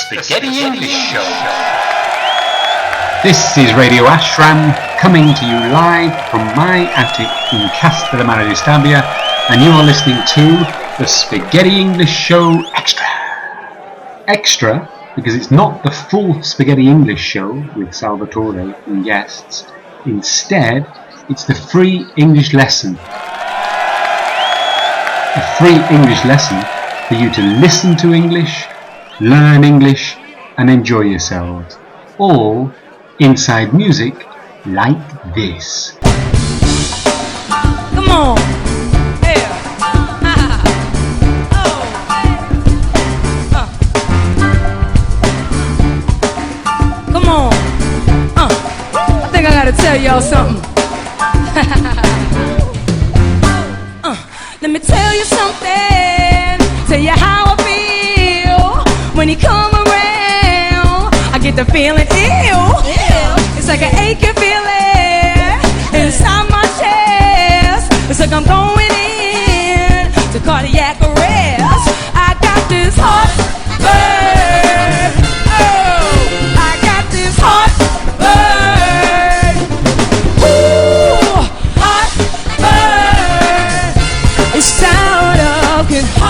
Spaghetti English Show. This is Radio Asharam, coming to you live from my attic in Castellamare di Stabia, and you are listening to the Spaghetti English Show Extra. Extra because it's not the full Spaghetti English Show with Salvatore and guests. Instead, it's the free English lesson. A free English lesson for you to listen to English, learn English, and enjoy yourselves. All inside music like this. Come on. Yeah. Come on. I think I gotta tell y'all something. Let me tell you something. Tell you how I feel when you come around. I get the feeling ill. It's like an aching feeling inside my chest. It's like I'm going in to cardiac arrest. I got this heartburn. Oh, I got this heartburn. Ooh, heartburn. It's out of control.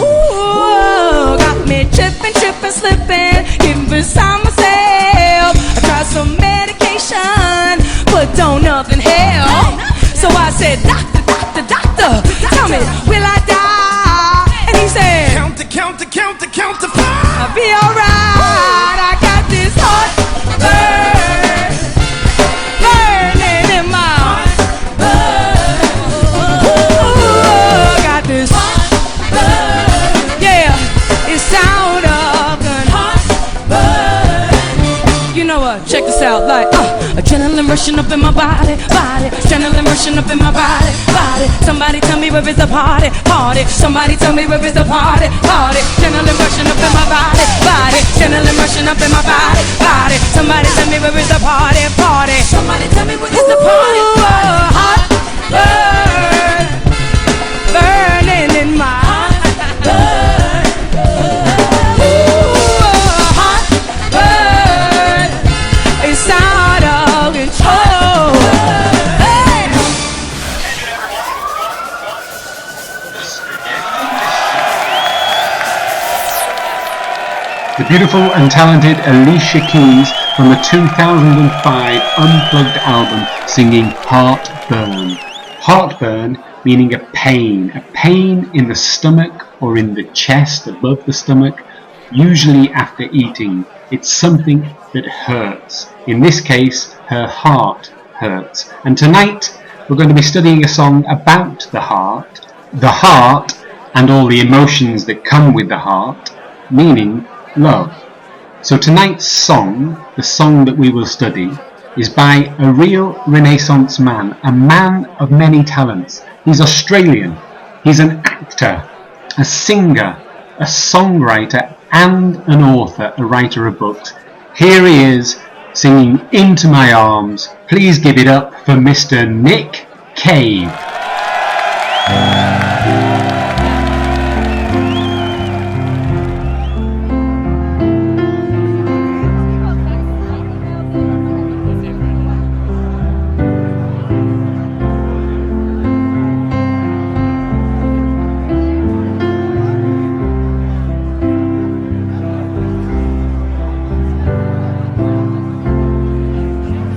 Ooh, got me tripping, slipping, getting beside myself. I tried some medication, but don't nothing help. So I said, doctor, tell me, will I die? And he said, count to 5. I'll be alright. I got this heartburn, burning in my heart. Ooh, I got this heartburn. Yeah, it's out of control. You know what? Check this out, like adrenaline rushing up in my body, adrenaline rushing up in my body. Somebody tell me where is the party. Somebody tell me where is the party. Adrenaline rushing up in my body, adrenaline rushing up in my body. Somebody tell me where is the party. Somebody tell me where is the party. Hot burn, burning in my heart. Hot burn, it's out of control. The beautiful and talented Alicia Keys from the 2005 Unplugged album singing Heartburn. Heartburn meaning a pain in the stomach or in the chest above the stomach, usually after eating. It's something that hurts. In this case, her heart hurts. And tonight we're going to be studying a song about the heart and all the emotions that come with the heart, meaning love. So tonight's song, the song that we will study, is by a real Renaissance man, a man of many talents. He's Australian. He's an actor, a singer, a songwriter, and an author, a writer of books. Here he is, singing Into My Arms. Please give it up for Mr. Nick Cave.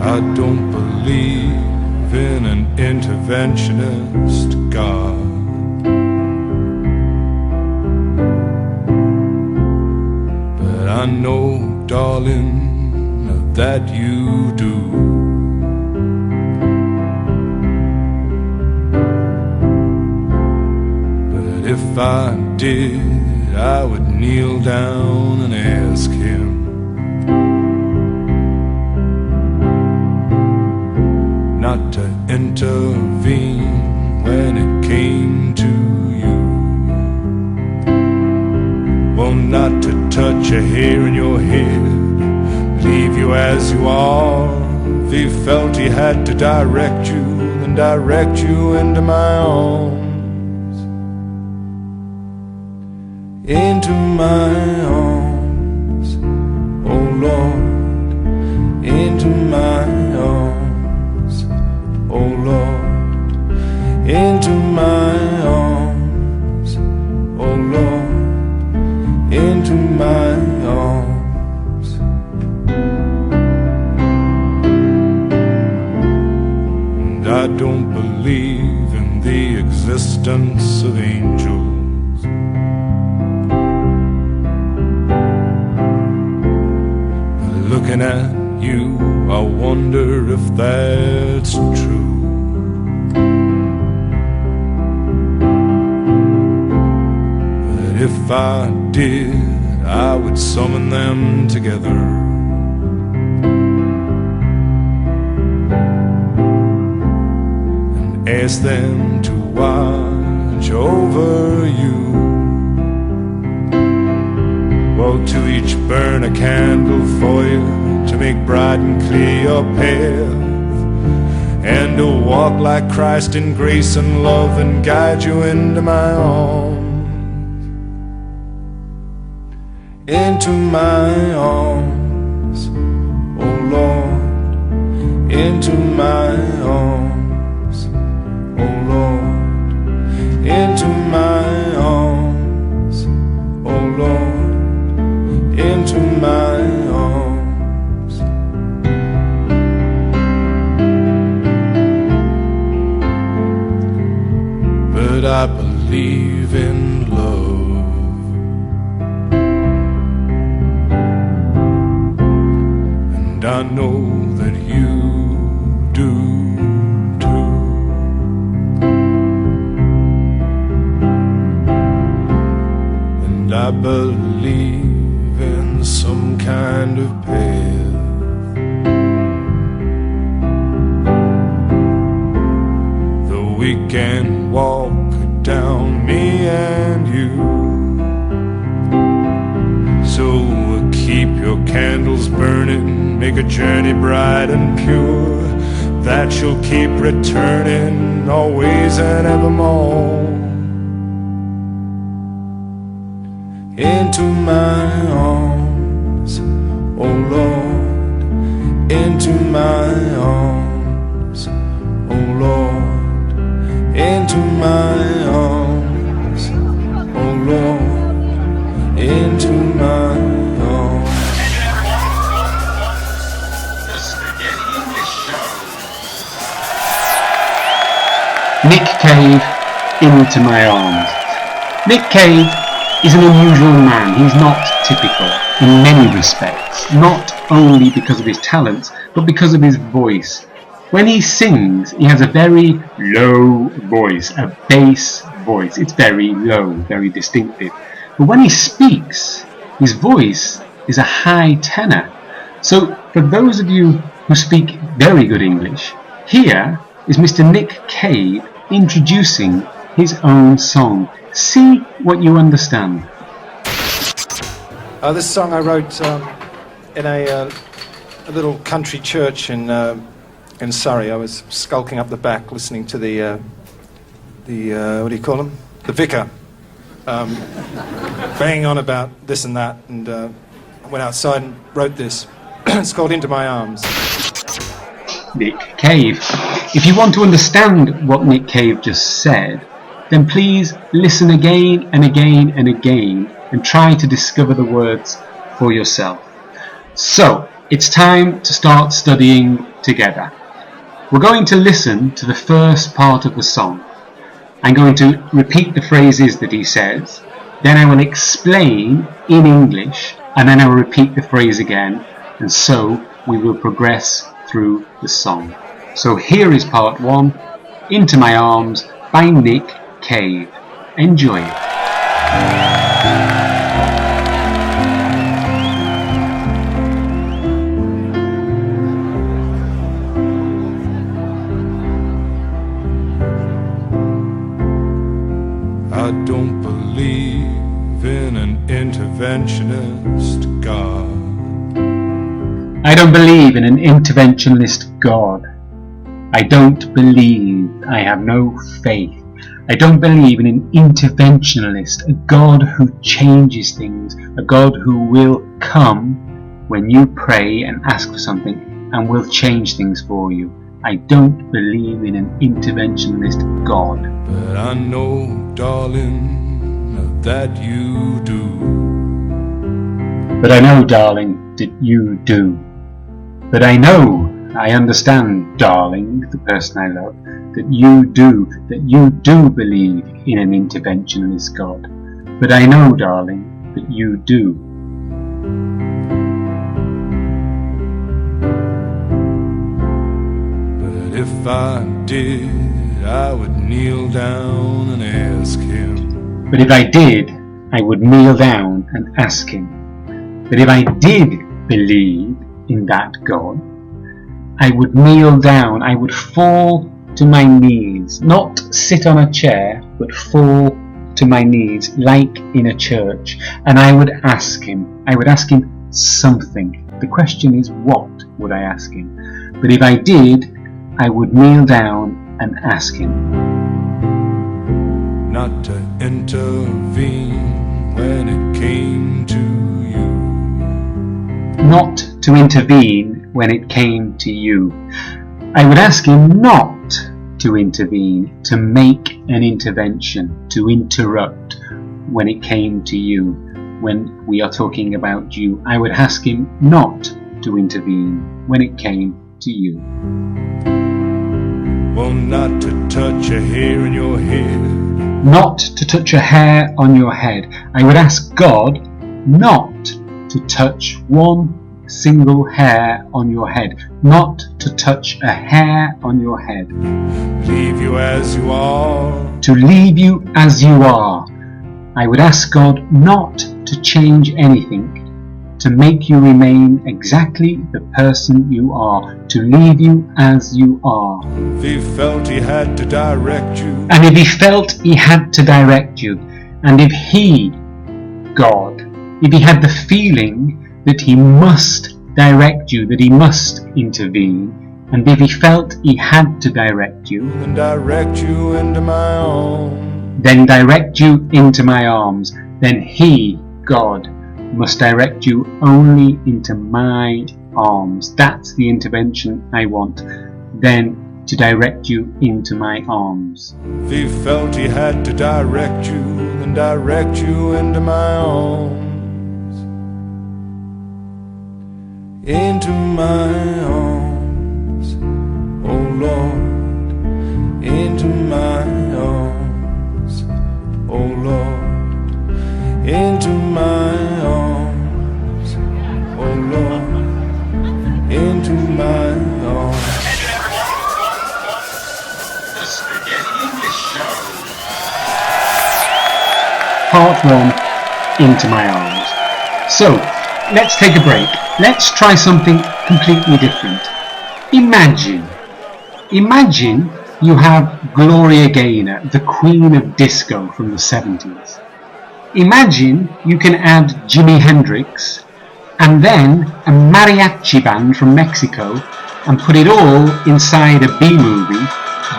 I don't believe in an interventionist God, but I know, darling, that you do. But if I did, I would kneel down and ask him not to intervene when it came to you. Well, not to touch a hair in your head, leave you as you are. If he felt he had to direct you, then direct you into my arms. into my arms, oh Lord, into my arms, oh Lord, into my arms, oh Lord, into my arms. And I don't believe in the existence of angels. Looking at you, I wonder if that's true. But if I did, I would summon them together and ask them to watch over you. Well, to each burn a candle for you, to make bright and clear your path, and to walk like Christ in grace and love and guide you into my arms, into my arms, oh Lord, into my arms, oh Lord, into my arms, oh Lord, into my arms. But I believe in love, and I know that you do too. And I believe in some kind of path that we can walk down, me and you. So keep your candles burning, make a journey bright and pure, that you'll keep returning always and evermore. Into my arms, oh Lord, into my arms, oh Lord, into my arms, oh Lord, into my arms. Nick Cave, Into My Arms. Nick Cave is an unusual man. He's not typical in many respects, not only because of his talents, but because of his voice. When he sings, he has a very low voice, a bass voice. It's very low, very distinctive. But when he speaks, his voice is a high tenor. So for those of you who speak very good English, here is Mr. Nick Cave introducing his own song. See what you understand. This song I wrote in a little country church in Surrey. I was skulking up the back listening to the what do you call him? The vicar banging on about this and that, and I went outside and wrote this. It's called Into My Arms. Nick Cave. If you want to understand what Nick Cave just said, then please listen again and again and again and try to discover the words for yourself. So, it's time to start studying together. We're going to listen to the first part of the song. I'm going to repeat the phrases that he says, then I will explain in English, and then I will repeat the phrase again, and so we will progress through the song. So here is part 1, Into My Arms by Nick Cave. Enjoy it. I don't believe in an interventionist God. I don't believe in an interventionist God. I don't believe, I have no faith. I don't believe in an interventionalist, a God who changes things, a God who will come when you pray and ask for something and will change things for you. I don't believe in an interventionalist God. But I know, darling, that you do. But I know, darling, that you do. But I know, I understand, darling, the person I love, that you do believe in an interventionalist God. But I know, darling, that you do. But if I did, I would kneel down and ask him. But if I did, I would kneel down and ask him. But if I did believe in that God, I would kneel down, I would fall to my knees, not sit on a chair, but fall to my knees like in a church, and I would ask him something. The question is, what would I ask him? But if I did, I would kneel down and ask him. Not to intervene when it came to you. Not to intervene when it came to you. I would ask him not to intervene, to make an intervention, to interrupt when it came to you. When we are talking about you, I would ask him not to intervene when it came to you. Well, not to touch a hair in your head. Not to touch a hair on your head. I would ask God not to touch one single hair on your head. Not to touch a hair on your head. Leave you as you are. To leave you as you are. I would ask God not to change anything, to make you remain exactly the person you are, to leave you as you are. If he felt he had to direct you. And if he felt he had to direct you, and if he, God, if he had the feeling that he must direct you, that he must intervene, and if he felt he had to direct you, Then direct you into my arms. then direct you into my arms, then he, God, must direct you only into my arms. That's the intervention I want. Then to direct you into my arms. If he felt he had to direct you, then direct you into my arms. Into my arms, oh Lord. Into my arms, oh Lord. Into my arms, oh Lord. Into my arms. Part 1, into my arms. So, let's take a break. Let's try something completely different. Imagine you have Gloria Gaynor, the queen of disco from the 70s. Imagine you can add Jimi Hendrix and then a mariachi band from Mexico and put it all inside a B-movie.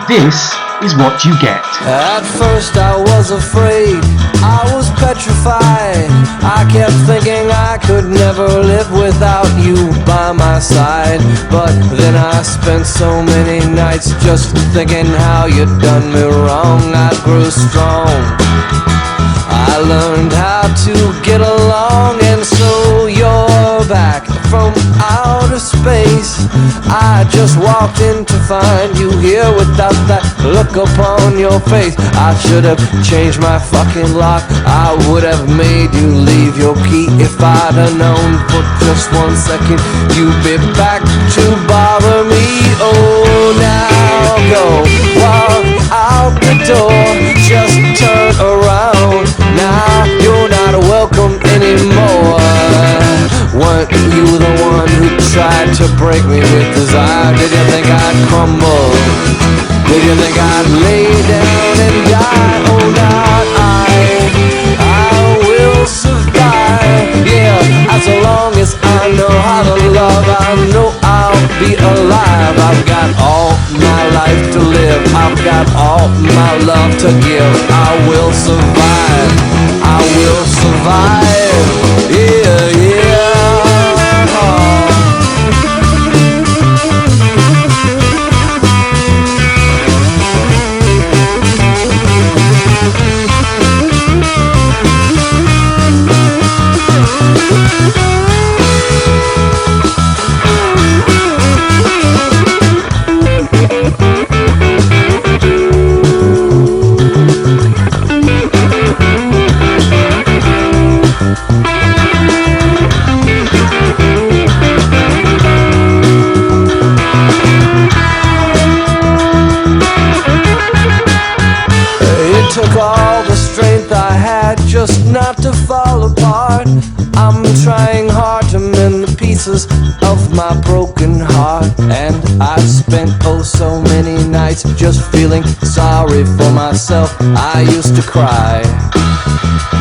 This is what you get. At first I was afraid, I was petrified. I kept thinking I could never live without you by my side. But then I spent so many nights just thinking how you'd done me wrong. I grew strong, I learned how to get along, and so you're back from outer space. I just walked in to find you here without that look upon your face. I should have changed my fucking lock, I would have made you leave your key. If I'd have known for just 1 second you'd be back to bother me. Oh, now go, walk out the door, just turn around. Now you're not welcome anymore. Weren't you the one who tried to break me with desire? Did you think I'd crumble? Did you think I'd lay down and die? Oh, not I will survive. Yeah, as long as I know how without a love, I know I'll be alive. I've got all my life to live, I've got all my love to give. I will survive, I will survive, yeah, yeah. Took all the strength I had just not to fall apart. I'm trying hard to mend the pieces of my broken heart. And I've spent oh so many nights just feeling sorry for myself. I used to cry,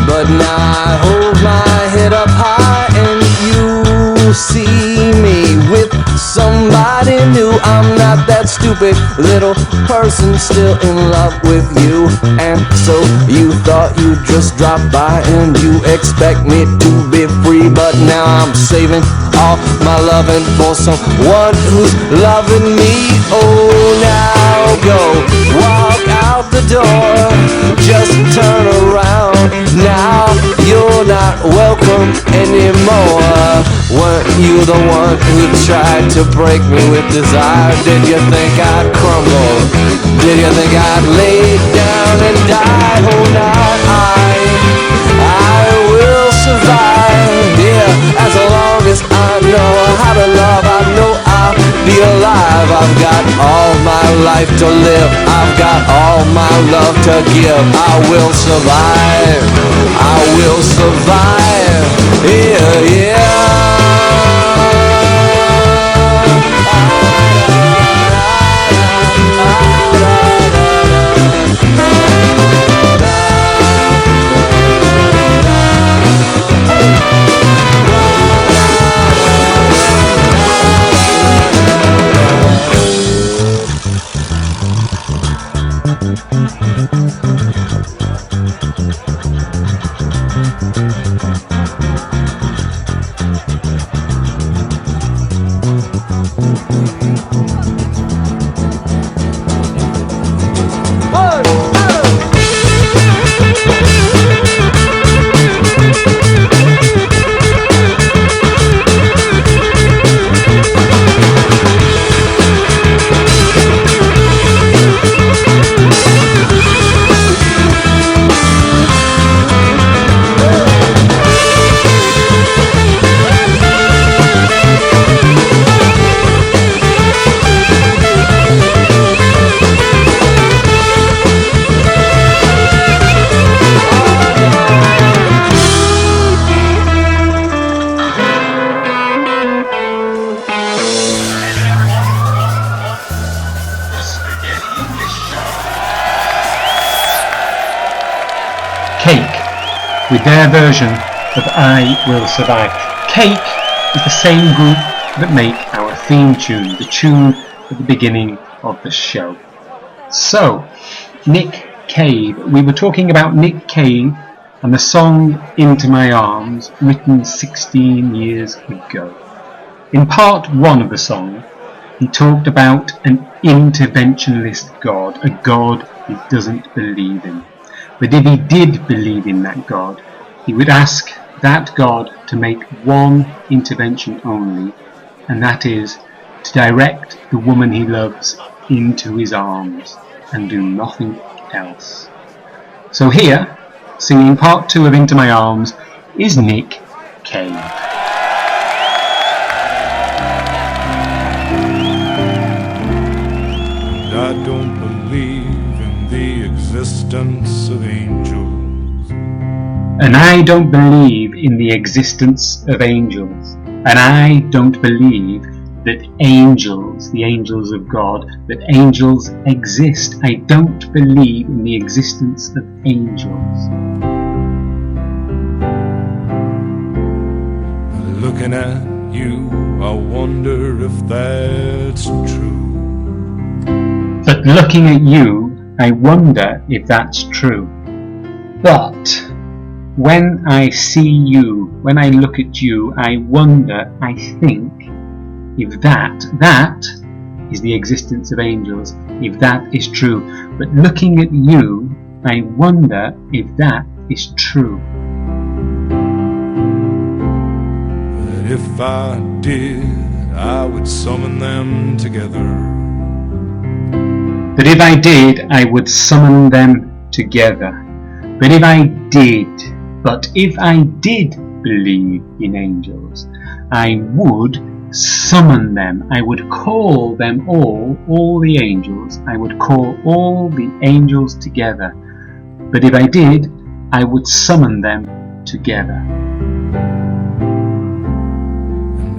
but now I hold my head up high, and you see me with somebody new. I'm not that stupid little person still in love with you. And so you thought you'd just drop by and you expect me to be free, but now I'm saving all my loving for someone who's loving me. Oh, now go walk out the door, just turn around. Now you're not welcome anymore. Weren't you the one who tried to break me with desire? Did you think I'd crumble? Did you think I'd lay down and die? Oh, not I will survive, yeah, as long as I know how to love. I know I'll be alive. I've got all my life to live, I've got all my love to give. I will survive, I will survive, yeah, yeah. With their version of I Will Survive. Cake is the same group that make our theme tune, the tune at the beginning of the show. So, Nick Cave. We were talking about Nick Cave and the song Into My Arms, written 16 years ago. In part 1 of the song, he talked about an interventionist God, a God he doesn't believe in. But if he did believe in that God, he would ask that God to make one intervention only, and that is to direct the woman he loves into his arms and do nothing else. So here, singing part 2 of Into My Arms, is Nick Cave. I don't believe in the existence of angels. And I don't believe in the existence of angels. And I don't believe that angels, the angels of God, that angels exist. I don't believe in the existence of angels. Looking at you I wonder if that's true. But looking at you, I wonder if that's true. But when I see you, when I look at you, I wonder, I think, if that is the existence of angels, if that is true. But looking at you, I wonder if that is true. But if I did, I would summon them together. But if I did, I would summon them together. But if I did believe in angels, I would summon them. I would call them all the angels. I would call all the angels together. But if I did, I would summon them together.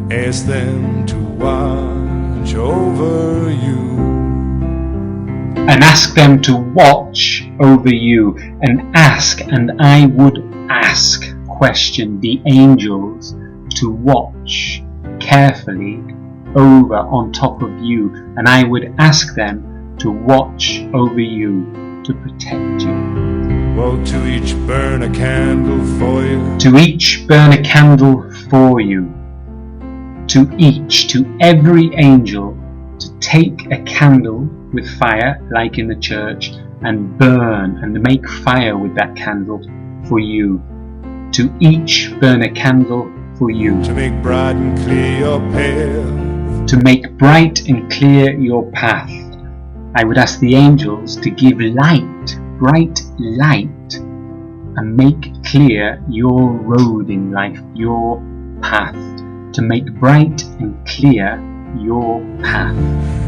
And ask them to watch over you. And ask them to watch over you. And I would question the angels to watch carefully over on top of you, and I would ask them to watch over you, to protect you. Well, to each burn a candle for you. To each burn a candle for you. To every angel, to take a candle with fire, like in the church, and burn and make fire with that candle for you. To each burn a candle for you. To make bright and clear your path. To make bright and clear your path. I would ask the angels to give light, bright light, and make clear your road in life, your path. To make bright and clear your path.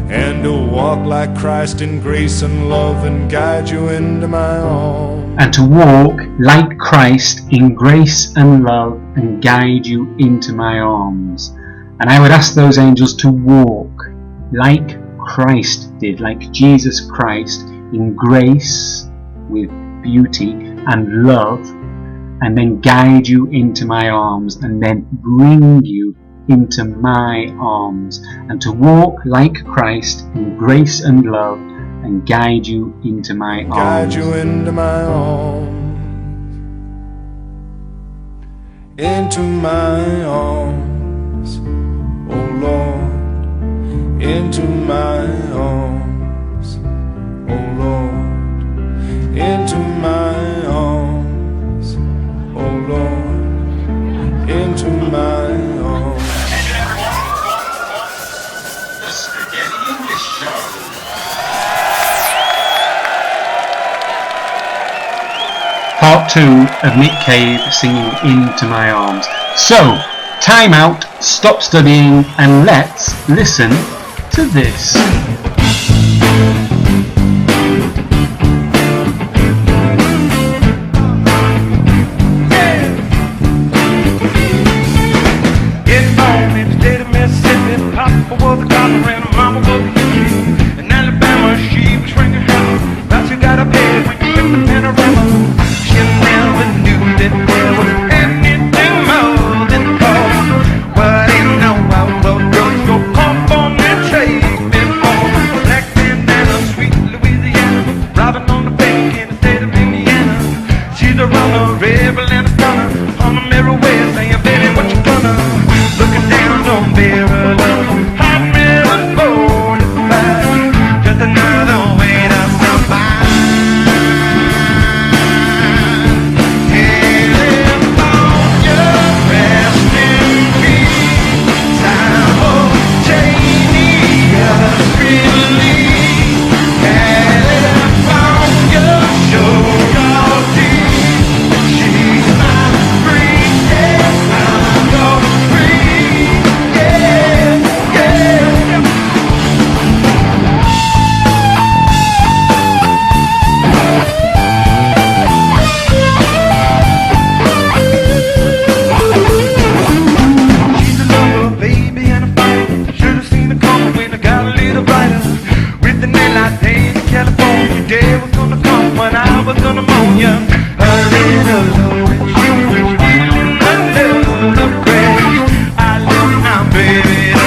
And to walk like Christ in grace and love and guide you into my arms. And to walk like Christ in grace and love and guide you into my arms. And I would ask those angels to walk like Christ did, like Jesus Christ, in grace with beauty and love, and then guide you into my arms, and then bring you into my arms, and to walk like Christ in grace and love and guide you into my arms. Guide you into my arms. Into my arms, oh Lord. Into my arms, oh Lord. Into my arms, oh Lord. Into my arms. Part 2 of Nick Cave singing Into My Arms. So, time out, stop studying, and let's listen to this. Getting born in the state of Mississippi, Papa was a copper and Mama was a hippie. In Alabama, she was ringing hell, but she got a bed when you picked the panorama. She never knew that there was anything more than gold. But ain't no outlaw girls go pump on and trade before. Black bandana, sweet Louisiana, robbing on the bank in the state of Indiana. She's a runner, rebel and a stunner, on the mirror way saying, baby, what you gonna? Looking down on Maryland, hot melon born at five, just another way to survive. California, rest in peace. Simultaneous relief. California, show your teeth. She's my princess, I'm your free. Yeah, yeah. She's a lover, baby, and a fighter. Should've seen her coming when I got a little brighter. With the daylight days in California, day was gonna come when I was gonna moan ya. A little low and she was feeling under the grace. I look now, baby.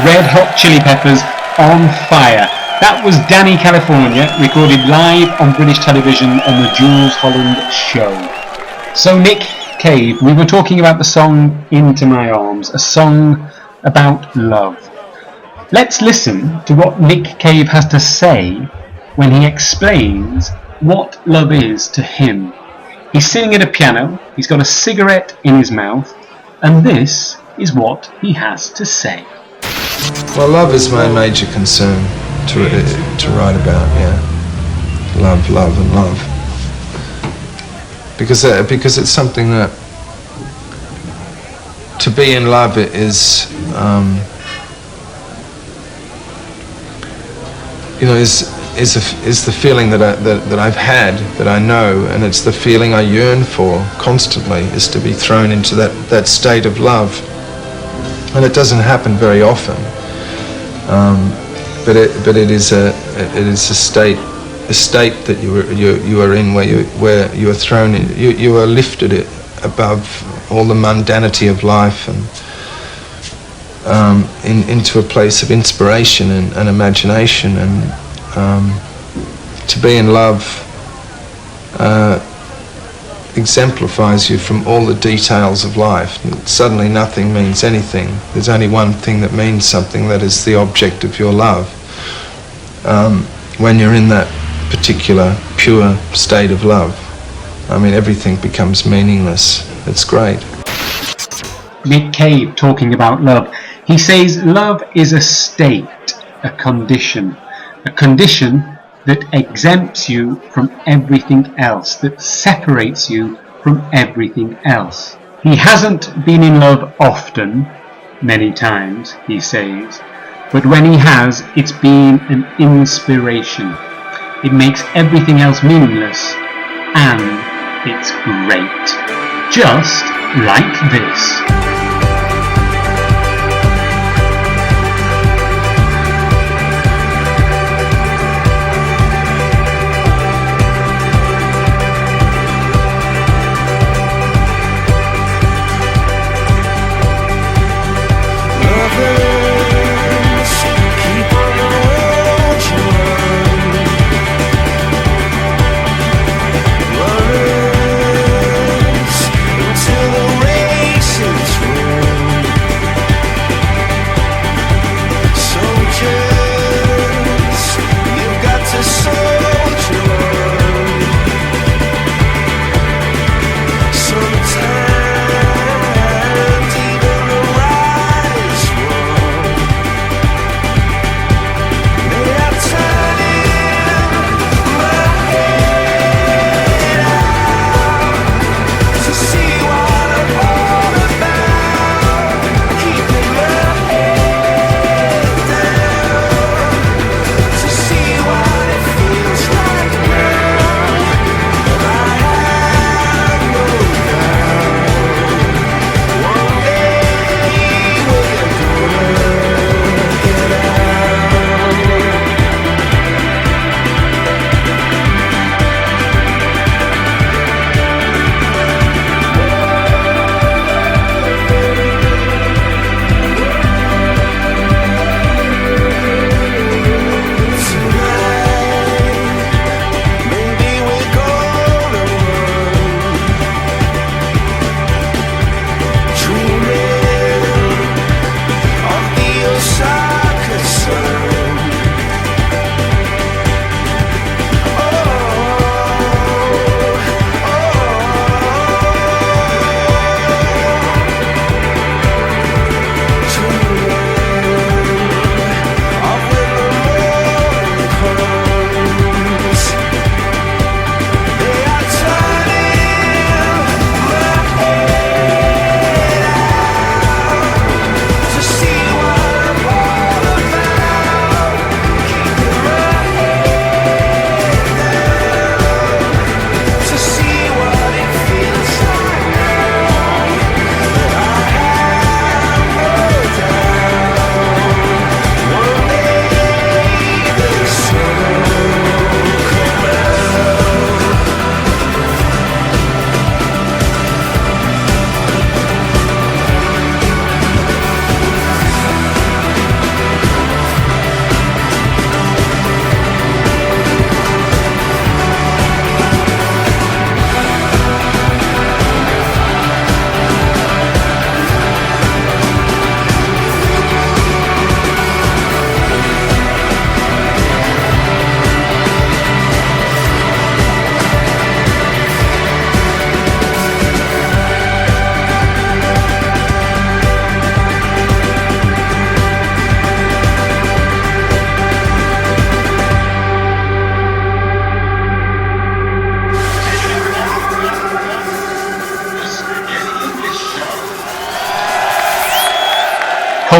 Red Hot Chili Peppers, On Fire. That was Danny California, recorded live on British television on the Jules Holland Show. So Nick Cave, we were talking about the song Into My Arms, a song about love. Let's listen to what Nick Cave has to say when he explains what love is to him. He's sitting at a piano, he's got a cigarette in his mouth, and this is what he has to say. Well, love is my major concern to write about, yeah. Love, love and love. Because it's something that, to be in love is, is the feeling that I've had, that I know, and it's the feeling I yearn for constantly, is to be thrown into that state of love. And it doesn't happen very often, but it is a state that you are in where you are thrown in, you are lifted above all the mundanity of life and into a place of inspiration and imagination, and to be in love exemplifies you from all the details of life. Suddenly nothing means anything. There's only one thing that means something, that is the object of your love. When you're in that particular pure state of love, I mean, everything becomes meaningless. It's great. Nick Cave talking about love. He says love is a state, a condition that exempts you from everything else, that separates you from everything else. He hasn't been in love often, many times, he says, but when he has, it's been an inspiration. It makes everything else meaningless, and it's great. Just like this. Till the race is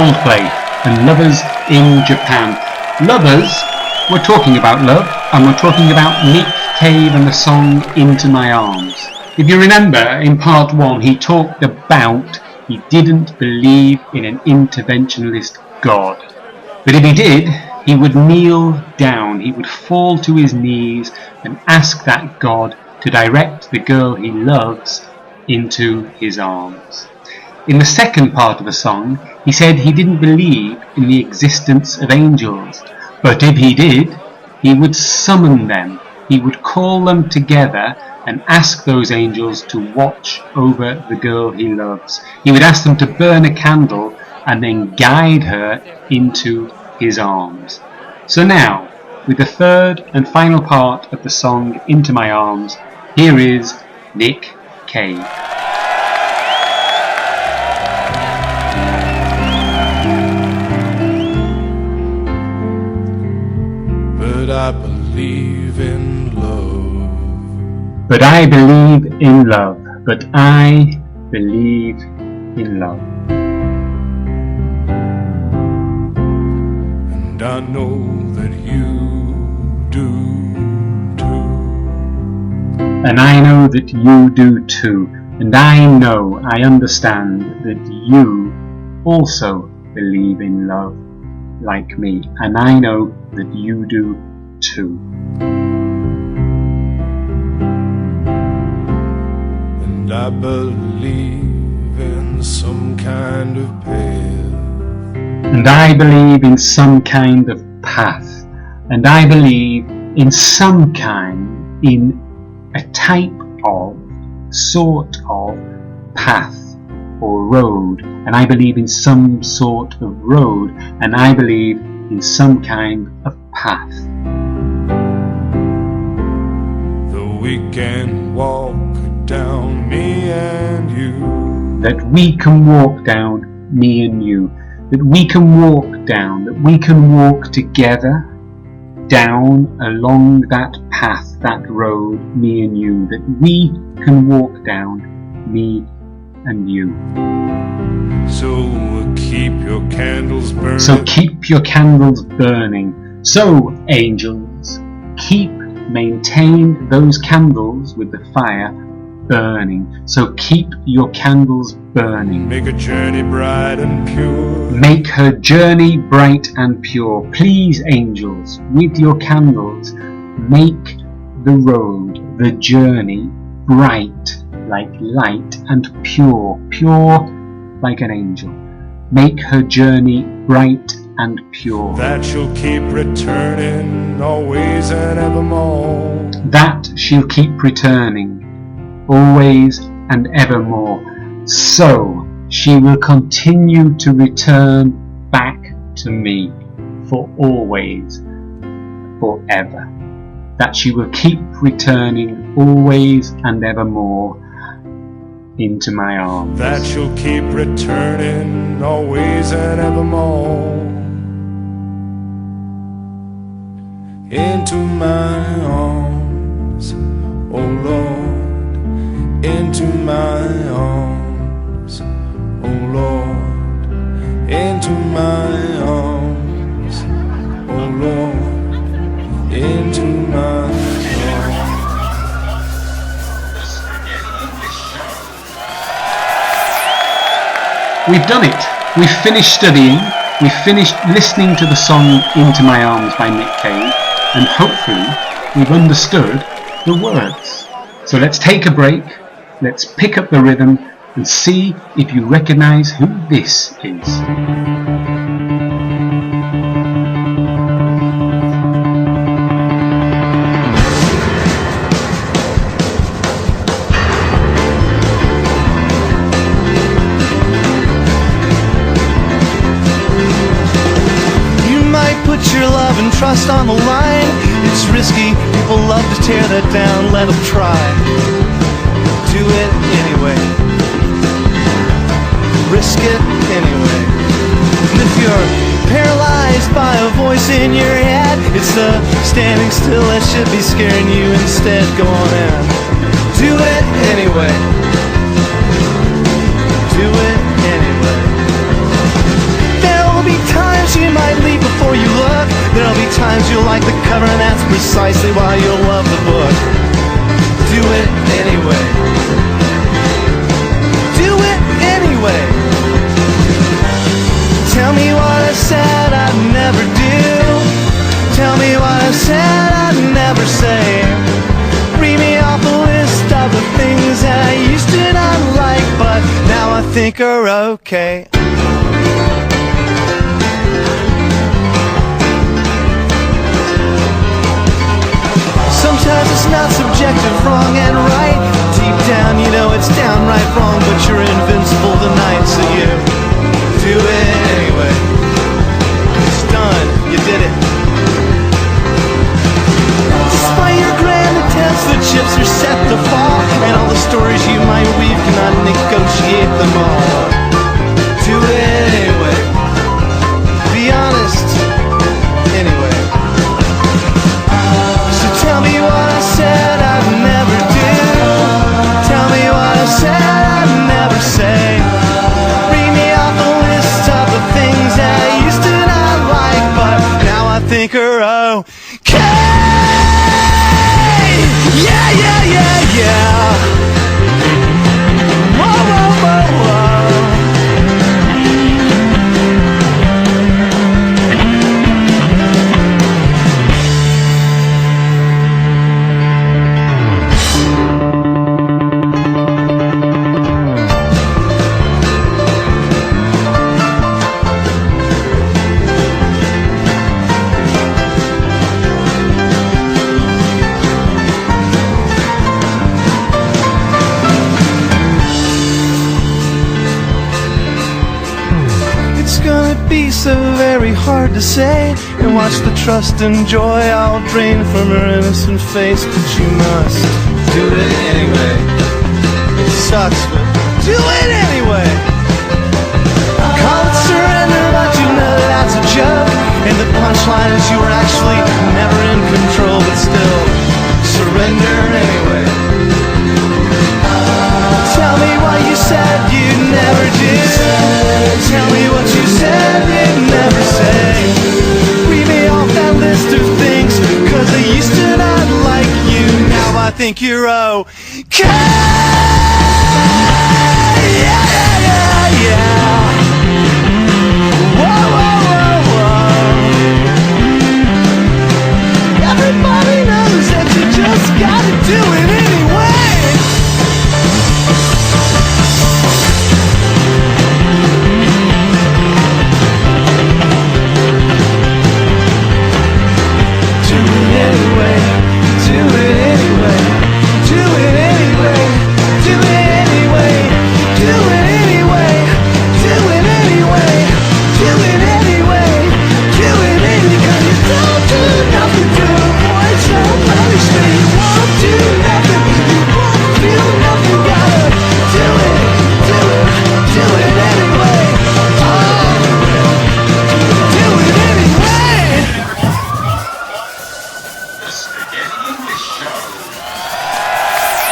Coldplay and Lovers in Japan. Lovers, we're talking about love, and we're talking about Nick Cave and the song Into My Arms. If you remember, in part 1, he talked about he didn't believe in an interventionist God. But if he did, he would kneel down, he would fall to his knees and ask that God to direct the girl he loves into his arms. In the second part of the song, he said he didn't believe in the existence of angels, but if he did, he would summon them, he would call them together and ask those angels to watch over the girl he loves. He would ask them to burn a candle and then guide her into his arms. So now, with the third and final part of the song Into My Arms, here is Nick Cave. But I believe in love. But I believe in love. But I believe in love. And I know that you do too. And I know that you do too. And I know, I understand that you also believe in love like me. And I know that you do too. And I believe in some kind of path. And I believe in some kind of path. And I believe in some kind, in a type of, sort of path or road. And I believe in some sort of road. And I believe in some kind of path. That we can walk down, me and you. That we can walk down, me and you. That we can walk down, that we can walk together down along that path, that road, me and you. That we can walk down, me and you. So keep your candles burning. So keep your candles burning. So, angels, maintain those candles with the fire burning. So keep your candles burning. Make a journey bright and pure. Make her journey bright and pure. Please, angels, with your candles, make the road, the journey, bright like light and pure, pure like an angel. Make her journey bright and pure. That she'll keep returning always and evermore. That she'll keep returning always and evermore. So she will continue to return back to me for always, forever. That she will keep returning always and evermore into my arms. That she'll keep returning always and evermore into my arms, oh Lord, into my arms, oh Lord, into my arms, oh Lord, into my arms. We've done it. We've finished studying. We've finished listening to the song Into My Arms by Nick Cave, and hopefully we've understood the words. So let's take a break, let's pick up the rhythm and see if you recognise who this is. Your love and trust on the line. It's risky, people love to tear that down. Let them try. Do it anyway. Risk it anyway. And if you're paralyzed by a voice in your head, it's the standing still that should be scaring you instead. Go on in. Do it anyway. Do it anyway. There leave before you look. There'll be times you'll like the cover, and that's precisely why you'll love the book. Do it anyway. Do it anyway. Tell me what I said I'd never do. Tell me what I said I'd never say. Read me off a list of the things that I used to not like, but now I think are okay. Sometimes it's not subjective, wrong and right. Deep down you know it's downright wrong, but you're invincible tonight, so you do it anyway. It's done, you did it. Despite your grand attempts, the chips are set to fall, and all the stories you might weave cannot negotiate them all. Do it anyway. Be honest anyway. So tell me what I said I'd never do. Tell me what I said I'd never say. Read me off a list of the things that I used to not like, but now I think are okay. Yeah, yeah, yeah, yeah. Whoa, whoa, whoa, whoa. So very hard to say, and watch the trust and joy all drain from her innocent face. But you must do it anyway. It sucks, but do it anyway. Call it surrender, but you know that's a joke, and the punchline is you were actually never in control, but still surrender anyway. Tell me what you said you'd never do. Tell me what you said you'd never say. Read me off that list of things, 'cause I used to not like you. Now I think you're okay. Yeah, yeah, yeah, yeah. Whoa, whoa, whoa, whoa. Everybody knows that you just gotta do it anyway.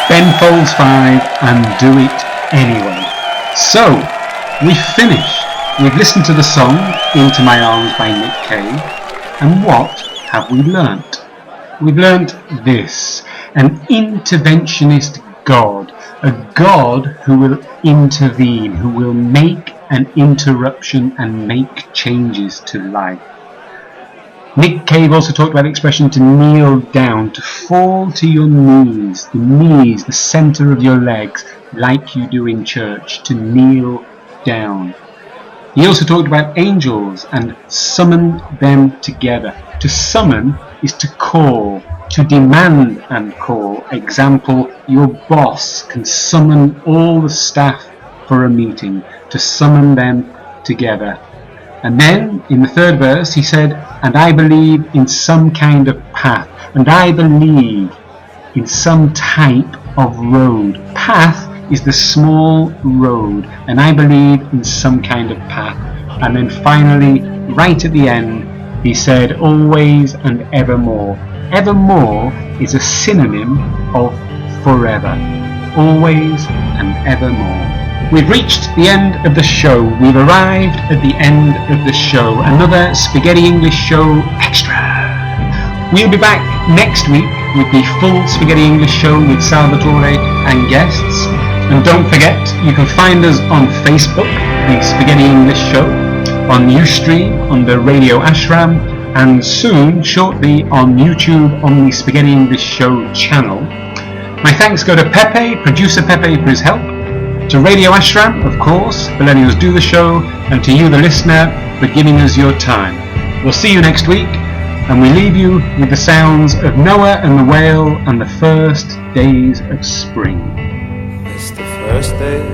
Ben Folds 5 and Do It Anyway. So, we've finished. We've listened to the song Into My Arms by Nick Cave, and what have we learnt? We've learnt this: an interventionist God, a God who will intervene, who will make an interruption and make changes to life. Nick Cave also talked about the expression to kneel down, to fall to your knees, the centre of your legs, like you do in church, to kneel down. He also talked about angels and summon them together. To summon is to call, to demand and call. Example, your boss can summon all the staff for a meeting, to summon them together. And then, in the third verse, he said, and I believe in some kind of path, and I believe in some type of road. Path is the small road, and I believe in some kind of path. And then finally, right at the end, he said, always and evermore. Evermore is a synonym of forever. Always and evermore. We've reached the end of the show. We've arrived at the end of the show. Another Spaghetti English Show Extra. We'll be back next week with the full Spaghetti English Show with Salvatore and guests. And don't forget, you can find us on Facebook, the Spaghetti English Show, on Ustream, on the Radio Asharam, and soon, shortly, on YouTube on the Spaghetti English Show channel. My thanks go to Pepe, producer Pepe, for his help, to Radio Asharam, of course, for letting us do the show, and to you, the listener, for giving us your time. We'll see you next week, and we leave you with the sounds of Noah and the whale and the first days of spring. It's the first day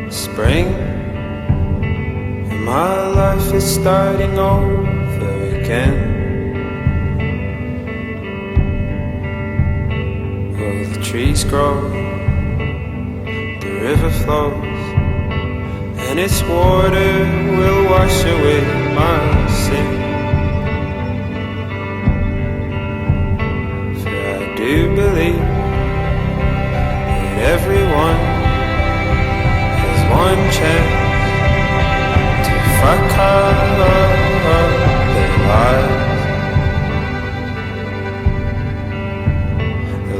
of spring, and my life is starting over again. Oh, the trees grow, the river flows, and its water will wash away my sin. For I do believe that everyone has one chance to fuck up their lives.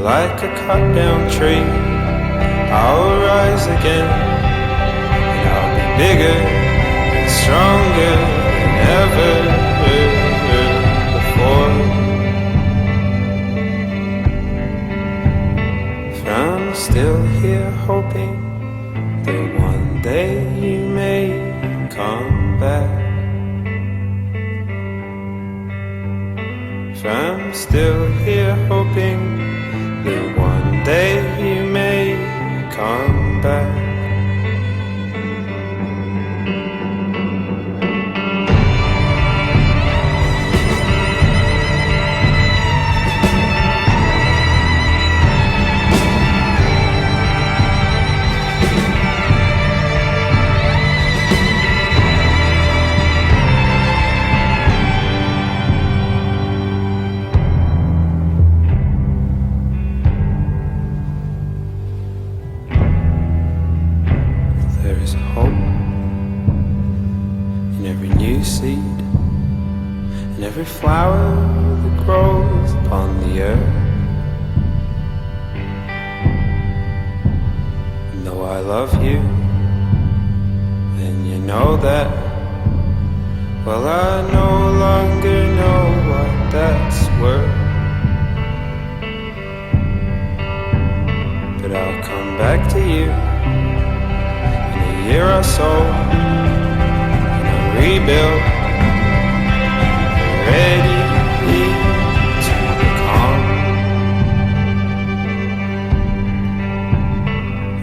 Like a cut down tree, I'll rise again, and I'll be bigger and stronger than ever before. For I'm still here hoping that one day you may come back. For I'm still here hoping that one day you may come back. Every flower that grows upon the earth. And though I love you, and you know that, well, I no longer know what that's worth. But I'll come back to you in a year or so, and I'll rebuild, ready to become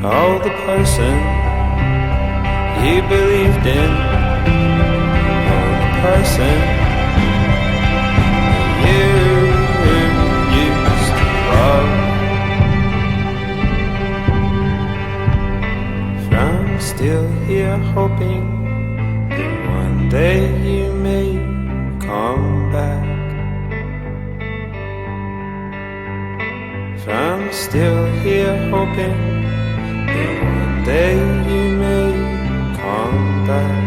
oh, the person you believed in, oh, the person you used to love. For I'm still here hoping that one day you may come back. For I'm still here hoping that one day you may come back.